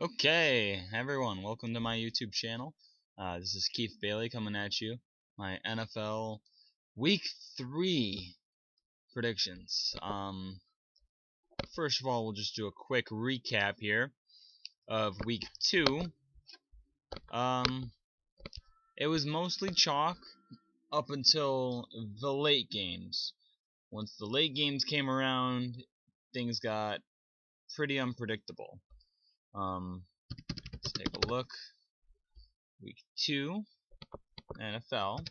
Okay, everyone, welcome to my YouTube channel. This is Keith Bailey coming at you. My NFL Week 3 predictions. First of all, we'll just do a quick recap here of Week 2. Um, it was mostly chalk up until the late games. Once the late games came around, things got pretty unpredictable. Let's take a look. Week 2, NFL.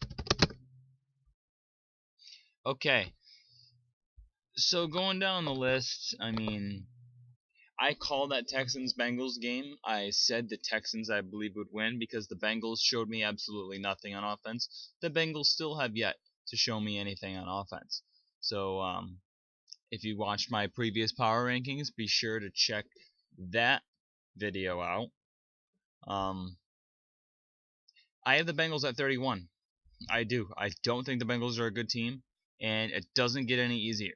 Okay, so going down the list, I called that Texans Bengals game. I said the Texans I believe would win because the Bengals showed me absolutely nothing on offense. The Bengals still have yet to show me anything on offense. So if you watched my previous power rankings, be sure to check that video out. I have the Bengals at 31. I do. I don't think the Bengals are a good team, and it doesn't get any easier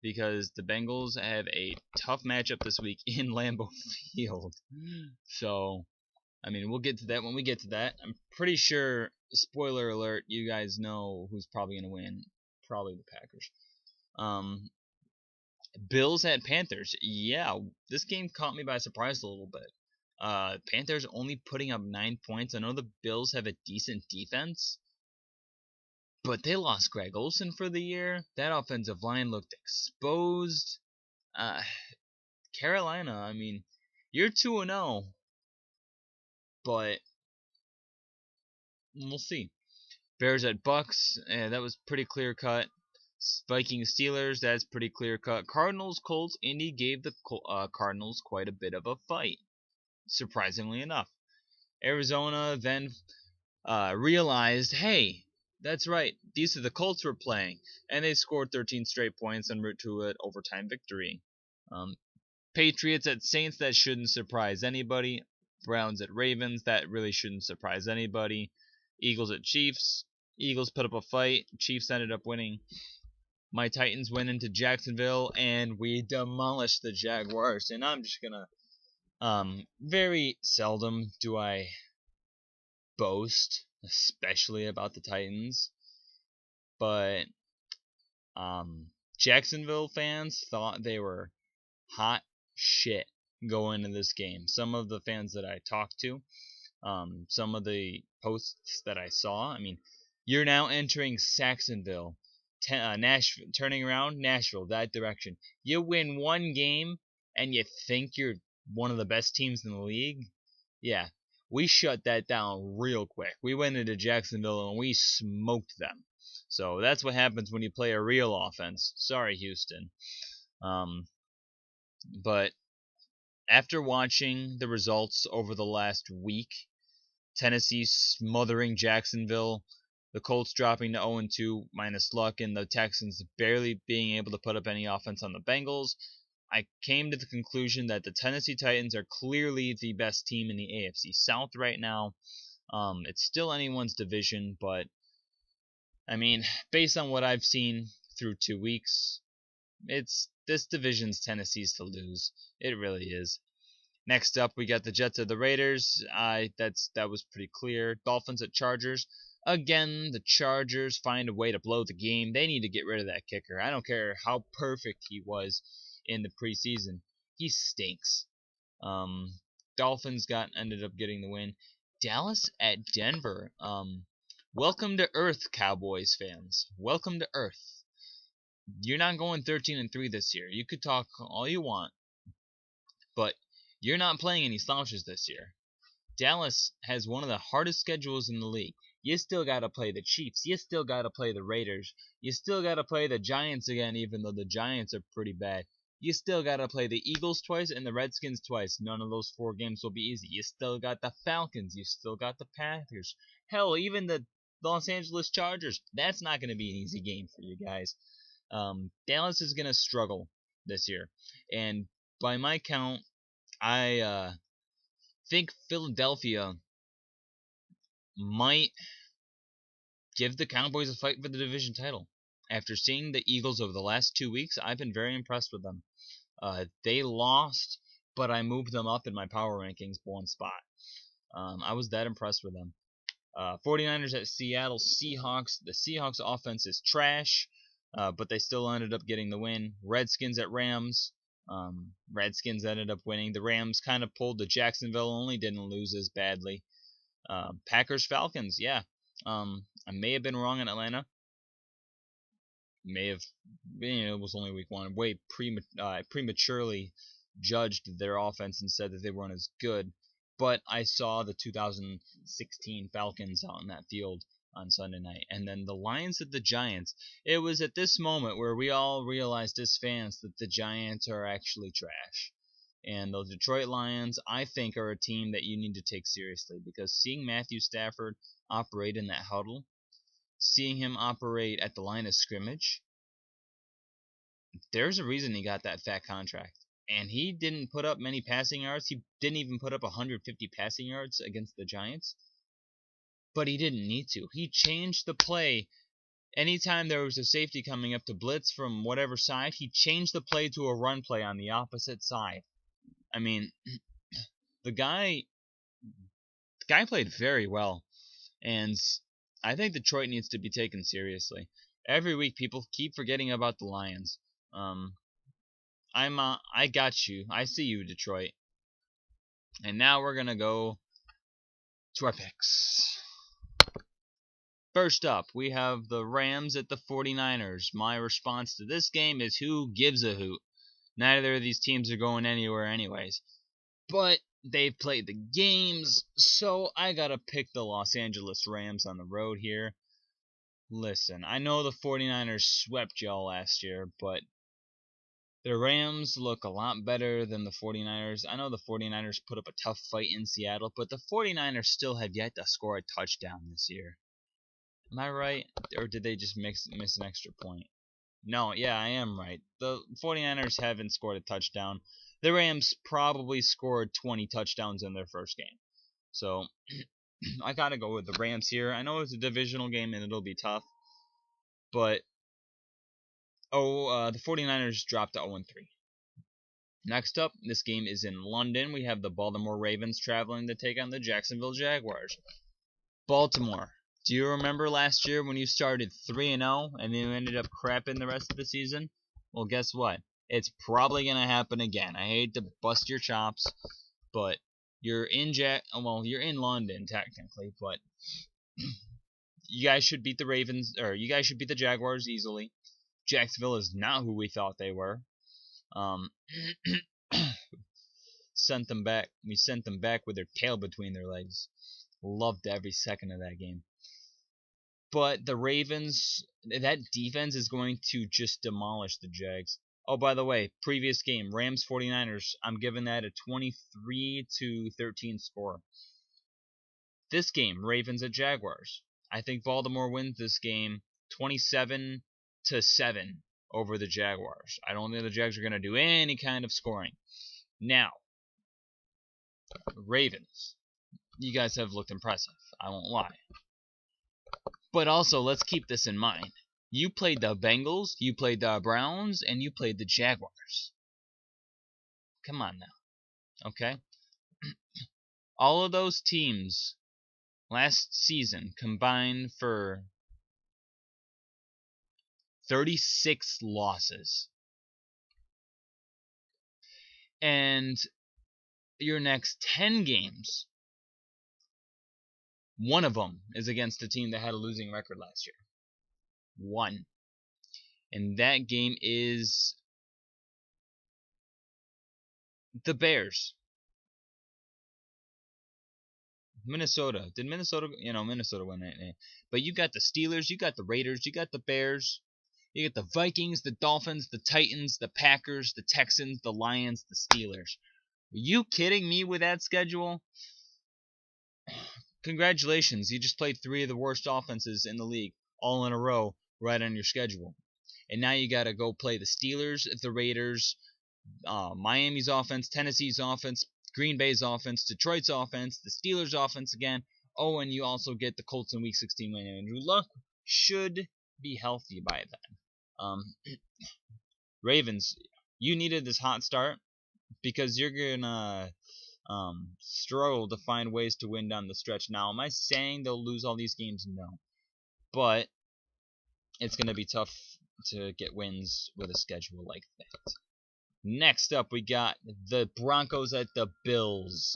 because the Bengals have a tough matchup this week in Lambeau Field. So, we'll get to that when we get to that. I'm pretty sure, spoiler alert, you guys know who's probably going to win. Probably the Packers. Um, Bills at Panthers. Yeah, this game caught me by surprise a little bit. Panthers only putting up 9 points. I know the Bills have a decent defense, but they lost Greg Olsen for the year. That offensive line looked exposed. Uh, Carolina, you're 2-0, but we'll see. Bears at Bucks, that was pretty clear cut. Vikings Steelers, that's pretty clear cut. Cardinals Colts, Indy gave the Cardinals quite a bit of a fight, surprisingly enough. Arizona then realized, hey, that's right, these are the Colts we're playing, and they scored 13 straight points en route to an overtime victory. Um, Patriots at Saints, that shouldn't surprise anybody. Browns at Ravens, that really shouldn't surprise anybody. Eagles at Chiefs, Eagles put up a fight, Chiefs ended up winning. My Titans went into Jacksonville and we demolished the Jaguars. And I'm just gonna very seldom do I boast, especially about the Titans, but Jacksonville fans thought they were hot shit going into this game. Some of the fans that I talked to, some of the posts that I saw, you're now entering Saxonville, Nashville, turning around Nashville, that direction. You win one game and you think you're one of the best teams in the league? Yeah, we shut that down real quick. We went into Jacksonville and we smoked them. So that's what happens when you play a real offense. Sorry, Houston. Um, but after watching the results over the last week, Tennessee smothering Jacksonville, the Colts dropping to 0-2 minus luck, and the Texans barely being able to put up any offense on the Bengals, I came to the conclusion that the Tennessee Titans are clearly the best team in the AFC South right now. It's still anyone's division, but based on what I've seen through 2 weeks, it's this division's Tennessee's to lose. It really is. Next up, we got the Jets of the Raiders. That was pretty clear. Dolphins at Chargers. Again, the Chargers find a way to blow the game. They need to get rid of that kicker. I don't care how perfect he was in the preseason. He stinks. Dolphins ended up getting the win. Dallas at Denver. Welcome to Earth, Cowboys fans. Welcome to Earth. You're not going 13-3 this year. You could talk all you want, but you're not playing any slouches this year. Dallas has one of the hardest schedules in the league. You still got to play the Chiefs. You still got to play the Raiders. You still got to play the Giants again, even though the Giants are pretty bad. You still got to play the Eagles twice and the Redskins twice. None of those 4 games will be easy. You still got the Falcons. You still got the Packers. Hell, even the Los Angeles Chargers. That's not going to be an easy game for you guys. Dallas is going to struggle this year. And by my count, I think Philadelphia might give the Cowboys a fight for the division title. After seeing the Eagles over the last 2 weeks, I've been very impressed with them. They lost but I moved them up in my power rankings one spot. I was that impressed with them. 49ers at Seattle Seahawks. The Seahawks offense is trash, but they still ended up getting the win. Redskins at Rams. Redskins ended up winning. The Rams kind of pulled the Jacksonville, only didn't lose as badly. Packers Falcons, yeah. I may have been wrong in Atlanta. May have, it was only week one. Way prematurely judged their offense and said that they weren't as good. But I saw the 2016 Falcons out in that field on Sunday night. And then the Lions at the Giants. It was at this moment where we all realized as fans that the Giants are actually trash. And the Detroit Lions, I think, are a team that you need to take seriously, because seeing Matthew Stafford operate in that huddle, seeing him operate at the line of scrimmage, there's a reason he got that fat contract. And he didn't put up many passing yards. He didn't even put up 150 passing yards against the Giants. But he didn't need to. He changed the play. Anytime there was a safety coming up to blitz from whatever side, he changed the play to a run play on the opposite side. I mean, the guy played very well. And I think Detroit needs to be taken seriously. Every week people keep forgetting about the Lions. I got you. I see you, Detroit. And now we're going to go to our picks. First up, we have the Rams at the 49ers. My response to this game is who gives a hoot. Neither of these teams are going anywhere anyways. But they've played the games, so I got to pick the Los Angeles Rams on the road here. Listen, I know the 49ers swept y'all last year, but the Rams look a lot better than the 49ers. I know the 49ers put up a tough fight in Seattle, but the 49ers still have yet to score a touchdown this year. Am I right? Or did they just miss an extra point? No, yeah, I am right. The 49ers haven't scored a touchdown. The Rams probably scored 20 touchdowns in their first game. So, I gotta go with the Rams here. I know it's a divisional game and it'll be tough. But the 49ers dropped to 0-3. Next up, this game is in London. We have the Baltimore Ravens traveling to take on the Jacksonville Jaguars. Baltimore, do you remember last year when you started 3-0 and you ended up crapping the rest of the season? Well, guess what? It's probably going to happen again. I hate to bust your chops, but you're in London technically, but you guys should beat the Ravens, or you guys should beat the Jaguars easily. Jacksonville is not who we thought they were. Sent them back. We sent them back with their tail between their legs. Loved every second of that game. But the Ravens, that defense is going to just demolish the Jags. Oh, by the way, previous game, Rams 49ers, I'm giving that a 23-13 score. This game, Ravens at Jaguars. I think Baltimore wins this game 27-7 over the Jaguars. I don't think the Jags are going to do any kind of scoring. Now, Ravens, you guys have looked impressive. I won't lie. But also, let's keep this in mind. You played the Bengals, you played the Browns, and you played the Jaguars. Come on now. Okay? All of those teams last season combined for 36 losses. And your next 10 games, one of them is against a team that had a losing record last year. One. And that game is the Bears. Minnesota. Did Minnesota, Minnesota win that game. But you got the Steelers, you got the Raiders, you got the Bears, you got the Vikings, the Dolphins, the Titans, the Packers, the Texans, the Lions, the Steelers. Are you kidding me with that schedule? Congratulations, you just played 3 of the worst offenses in the league all in a row right on your schedule. And now you got to go play the Steelers, the Raiders, Miami's offense, Tennessee's offense, Green Bay's offense, Detroit's offense, the Steelers' offense again. Oh, and you also get the Colts in Week 16 when Andrew Luck should be healthy by then. Ravens, you needed this hot start. because you're gonna struggle to find ways to win down the stretch. Now, am I saying they'll lose all these games? No, but it's gonna be tough to get wins with a schedule like that. Next up, we got the Broncos at the Bills.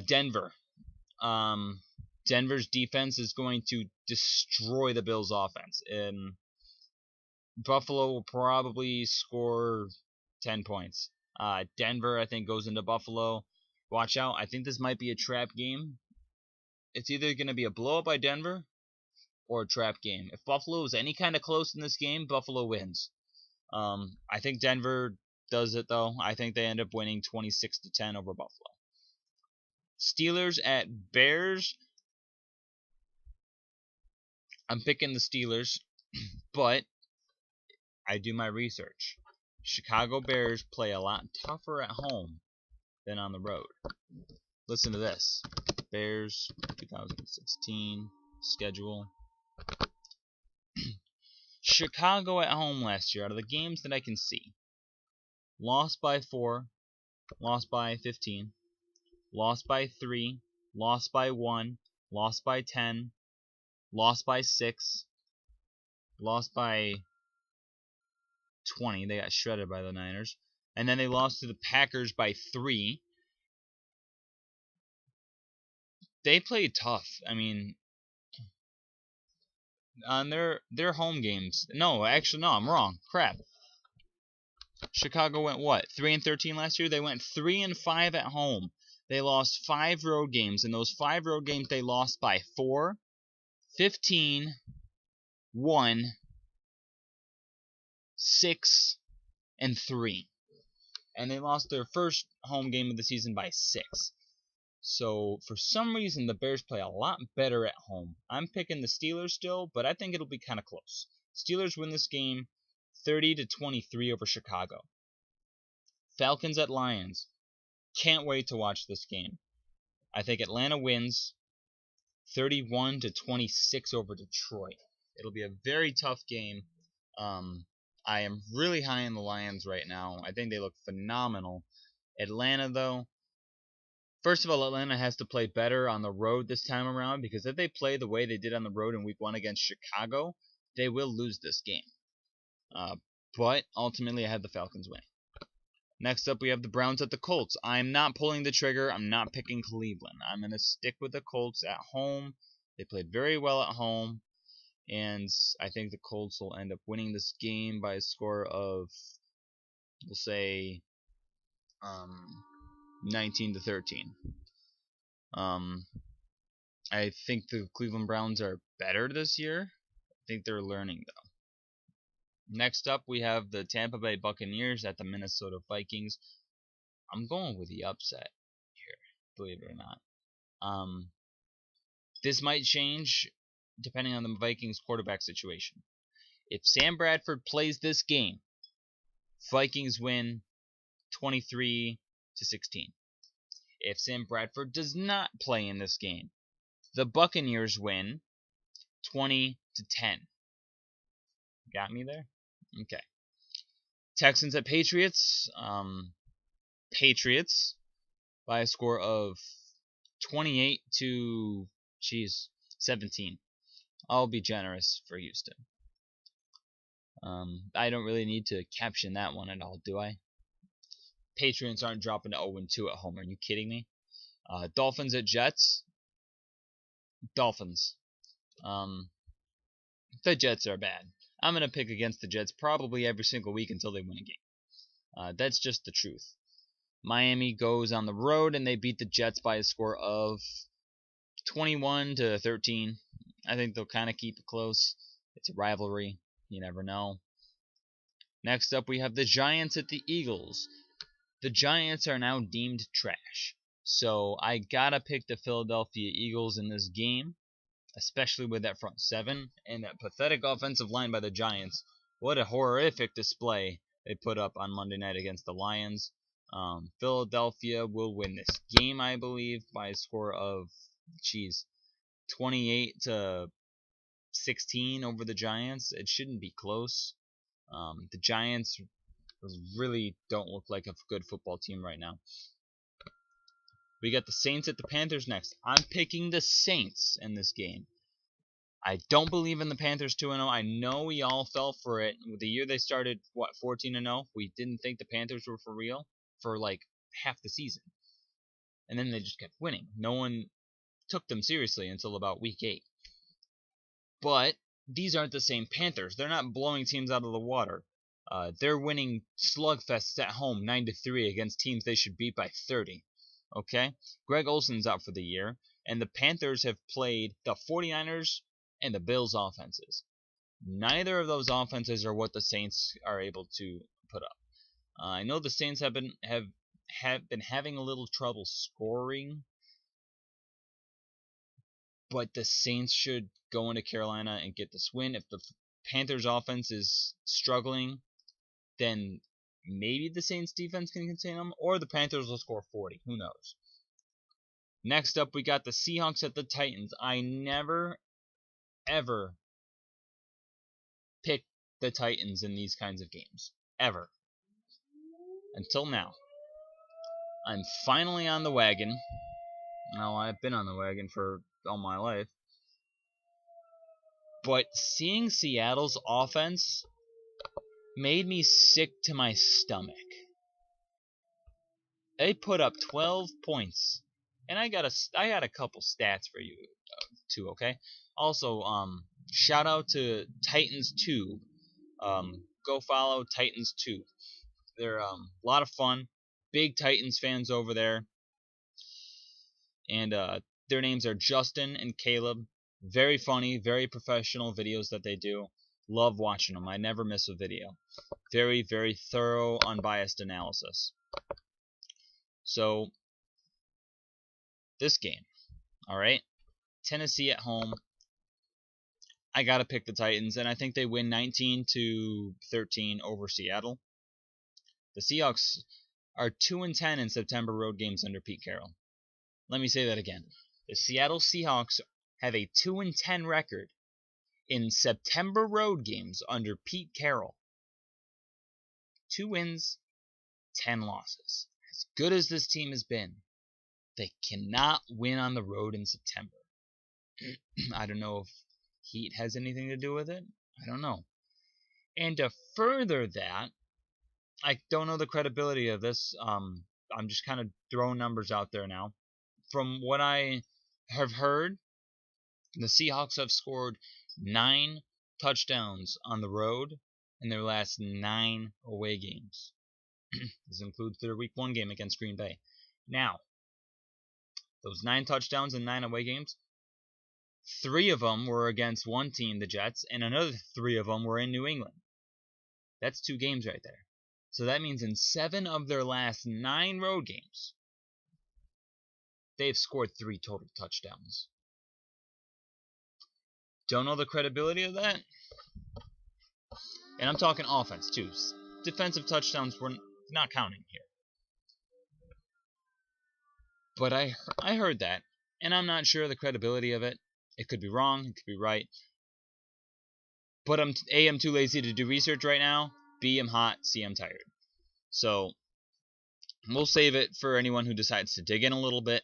Denver. Denver's defense is going to destroy the Bills' offense. Buffalo will probably score 10 points. Denver, I think, goes into Buffalo. Watch out. I think this might be a trap game. It's either going to be a blowout by Denver or a trap game. If Buffalo is any kind of close in this game, Buffalo wins. I think Denver does it, though. I think they end up winning 26-10 over Buffalo. Steelers at Bears. I'm picking the Steelers, but I do my research. Chicago Bears play a lot tougher at home than on the road. Listen to this. Bears 2016 schedule. Chicago at home last year, out of the games that I can see, lost by 4, lost by 15, lost by 3, lost by 1, lost by 10, lost by 6, lost by 20. They got shredded by the Niners. And then they lost to the Packers by 3. They played tough. I mean, on their home games. No, actually, no, I'm wrong. Crap. Chicago went what? 3-13 last year? They went 3-5 at home. They lost 5 road games. In those 5 road games, they lost by 4, 15, 1, 6, and 3. And they lost their first home game of the season by 6. So, for some reason, the Bears play a lot better at home. I'm picking the Steelers still, but I think it'll be kind of close. Steelers win this game 30-23 over Chicago. Falcons at Lions. Can't wait to watch this game. I think Atlanta wins 31-26 over Detroit. It'll be a very tough game. I am really high on the Lions right now. I think they look phenomenal. Atlanta, though, first of all, Atlanta has to play better on the road this time around, because if they play the way they did on the road in Week 1 against Chicago, they will lose this game. But ultimately, I have the Falcons winning. Next up, we have the Browns at the Colts. I'm not pulling the trigger. I'm not picking Cleveland. I'm going to stick with the Colts at home. They played very well at home, and I think the Colts will end up winning this game by a score of, we'll say, 19-13. I think the Cleveland Browns are better this year. I think they're learning, though. Next up, we have the Tampa Bay Buccaneers at the Minnesota Vikings. I'm going with the upset here, believe it or not. This might change depending on the Vikings quarterback situation. If Sam Bradford plays this game, Vikings win 23-16. If Sam Bradford does not play in this game, the Buccaneers win 20-10. Got me there? Okay. Texans at Patriots. Patriots by a score of 28-17. I'll be generous for Houston. I don't really need to caption that one at all, do I? Patriots aren't dropping to 0-2 at home. Are you kidding me? Dolphins at Jets. Dolphins. The Jets are bad. I'm going to pick against the Jets probably every single week until they win a game. That's just the truth. Miami goes on the road and they beat the Jets by a score of 21-13. I think they'll kind of keep it close. It's a rivalry. You never know. Next up, we have the Giants at the Eagles. The Giants are now deemed trash. So I gotta pick the Philadelphia Eagles in this game, especially with that front seven and that pathetic offensive line by the Giants. What a horrific display they put up on Monday night against the Lions. Philadelphia will win this game, I believe, by a score of 28-16 over the Giants. It shouldn't be close. The Giants Those really don't look like a good football team right now. We got the Saints at the Panthers next. I'm picking the Saints in this game. I don't believe in the Panthers 2-0. I know we all fell for it. The year they started, 14-0? We didn't think the Panthers were for real for like half the season. And then they just kept winning. No one took them seriously until about week 8. But these aren't the same Panthers. They're not blowing teams out of the water. They're winning slugfests at home 9-3 against teams they should beat by 30. Okay? Greg Olsen's out for the year, and the Panthers have played the 49ers and the Bills offenses. Neither of those offenses are what the Saints are able to put up. I know the Saints have been having a little trouble scoring, but the Saints should go into Carolina and get this win. If the Panthers offense is struggling, then maybe the Saints defense can contain them, or the Panthers will score 40. Who knows? Next up, we got the Seahawks at the Titans. I never, ever pick the Titans in these kinds of games. Ever. Until now. I'm finally on the wagon. Now, I've been on the wagon for all my life. But seeing Seattle's offense made me sick to my stomach. They put up 12 points. And I got a couple stats for you too, okay? Also, shout out to Titans Tube. Go follow Titans Tube. They're a lot of fun. Big Titans fans over there. And their names are Justin and Caleb. Very funny, very professional videos that they do. Love watching them. I never miss a video. Very, very thorough, unbiased analysis. So, this game, alright? Tennessee at home. I gotta pick the Titans, and I think they win 19-13 over Seattle. The Seahawks are 2-10 in September road games under Pete Carroll. Let me say that again. The Seattle Seahawks have a 2-10 record in September road games under Pete Carroll. 2 wins, 10 losses. As good as this team has been, they cannot win on the road in September. I don't know if heat has anything to do with it. I don't know. And to further that, I don't know the credibility of this. I'm just kind of throwing numbers out there now. From what I have heard, the Seahawks have scored 9 touchdowns on the road in their last 9 away games. This includes their Week 1 game against Green Bay. Now, those 9 touchdowns in 9 away games, 3 of them were against one team, the Jets, and another 3 of them were in New England. That's 2 games right there. So that means in 7 of their last 9 road games, they've scored 3 total touchdowns. Don't know the credibility of that. And I'm talking offense, too. Defensive touchdowns were not counting here. But I heard that, and I'm not sure of the credibility of it. It could be wrong, it could be right. But I'm too lazy to do research right now. B, I'm hot. C, I'm tired. So, we'll save it for anyone who decides to dig in a little bit.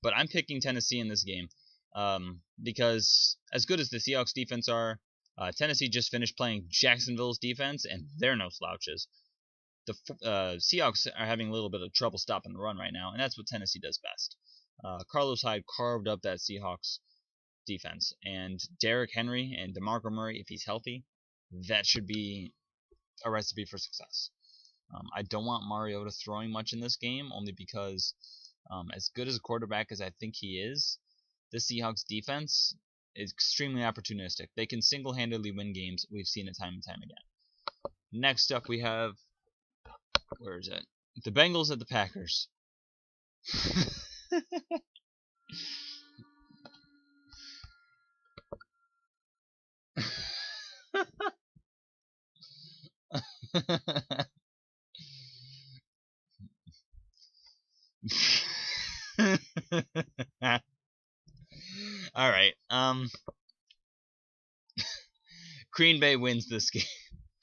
But I'm picking Tennessee in this game. Because as good as the Seahawks defense are, Tennessee just finished playing Jacksonville's defense, and they're no slouches. The Seahawks are having a little bit of trouble stopping the run right now, and that's what Tennessee does best. Carlos Hyde carved up that Seahawks defense, and Derrick Henry and DeMarco Murray, if he's healthy, that should be a recipe for success. I don't want Mariota throwing much in this game, only because as good as a quarterback as I think he is, the Seahawks defense is extremely opportunistic. They can single-handedly win games. We've seen it time and time again. Next up we have, where is it? The Bengals at the Packers. All right. Green Bay wins this game.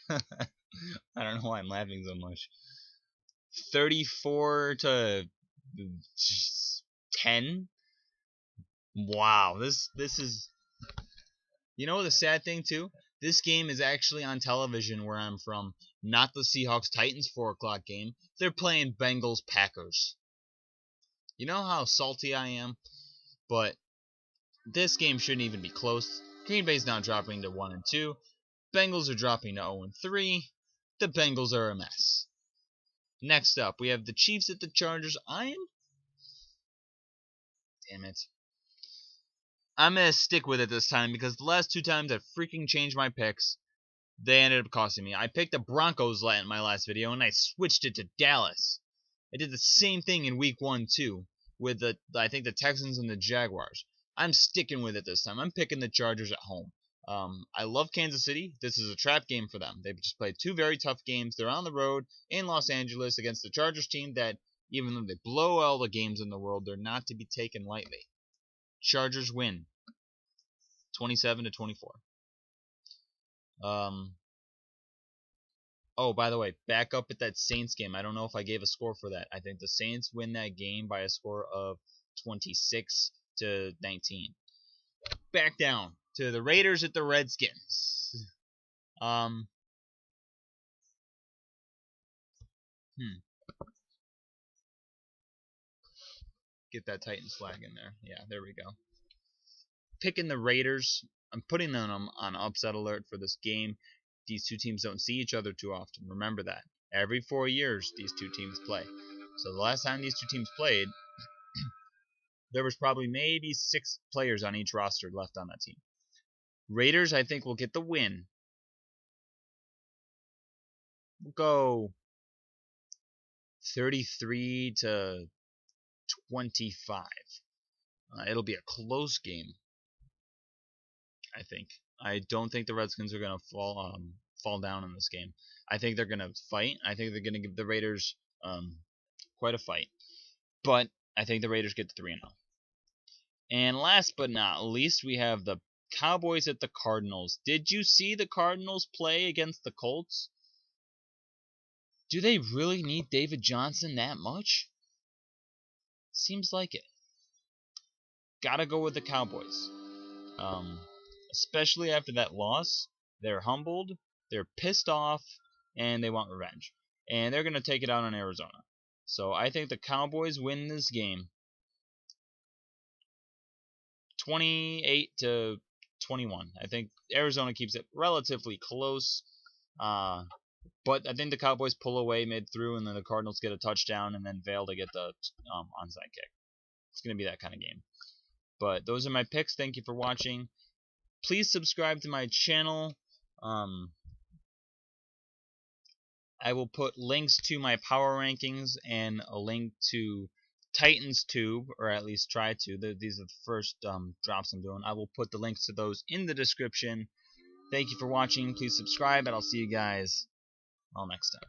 I don't don't know why I'm laughing so much. 34 to 10. Wow, this is. You know the sad thing too? This game is actually on television where I'm from, not the Seahawks Titans 4 o'clock game. They're playing Bengals Packers. You know how salty I am, but this game shouldn't even be close. Green Bay's now dropping to 1-2. Bengals are dropping to 0-3. The Bengals are a mess. Next up, we have the Chiefs at the Chargers. Damn it. I'm going to stick with it this time because the last 2 times I freaking changed my picks, they ended up costing me. I picked the Broncos in my last video and I switched it to Dallas. I did the same thing in week 1 too with I think the Texans and the Jaguars. I'm sticking with it this time. I'm picking the Chargers at home. I love Kansas City. This is a trap game for them. They've just played 2 very tough games. They're on the road in Los Angeles against the Chargers team that, even though they blow all the games in the world, they're not to be taken lightly. Chargers win 27-24. Oh, by the way, back up at that Saints game. I don't know if I gave a score for that. I think the Saints win that game by a score of 26-19. Back down to the Raiders at the Redskins. Get that Titans flag in there. Yeah, there we go. Picking the Raiders. I'm putting them on upset alert for this game. These 2 teams don't see each other too often. Remember that. Every 4 years, these 2 teams play. So the last time these 2 teams played, there was probably maybe 6 players on each roster left on that team. Raiders, I think, will get the win. We'll go 33-25. It'll be a close game, I think. I don't think the Redskins are going to fall down in this game. I think they're going to fight. I think they're going to give the Raiders quite a fight. But I think the Raiders get the 3-0. And last but not least, we have the Cowboys at the Cardinals. Did you see the Cardinals play against the Colts? Do they really need David Johnson that much? Seems like it. Gotta go with the Cowboys. Especially after that loss. They're humbled, they're pissed off, and they want revenge. And they're going to take it out on Arizona. So I think the Cowboys win this game 28-21. I think Arizona keeps it relatively close. But I think the Cowboys pull away mid-through, and then the Cardinals get a touchdown, and then fail to get the onside kick. It's going to be that kind of game. But those are my picks. Thank you for watching. Please subscribe to my channel. I will put links to my power rankings and a link to Titans Tube, or at least try to. These are the first drops I'm doing. I will put the links to those in the description. Thank you for watching. Please subscribe, and I'll see you guys all next time.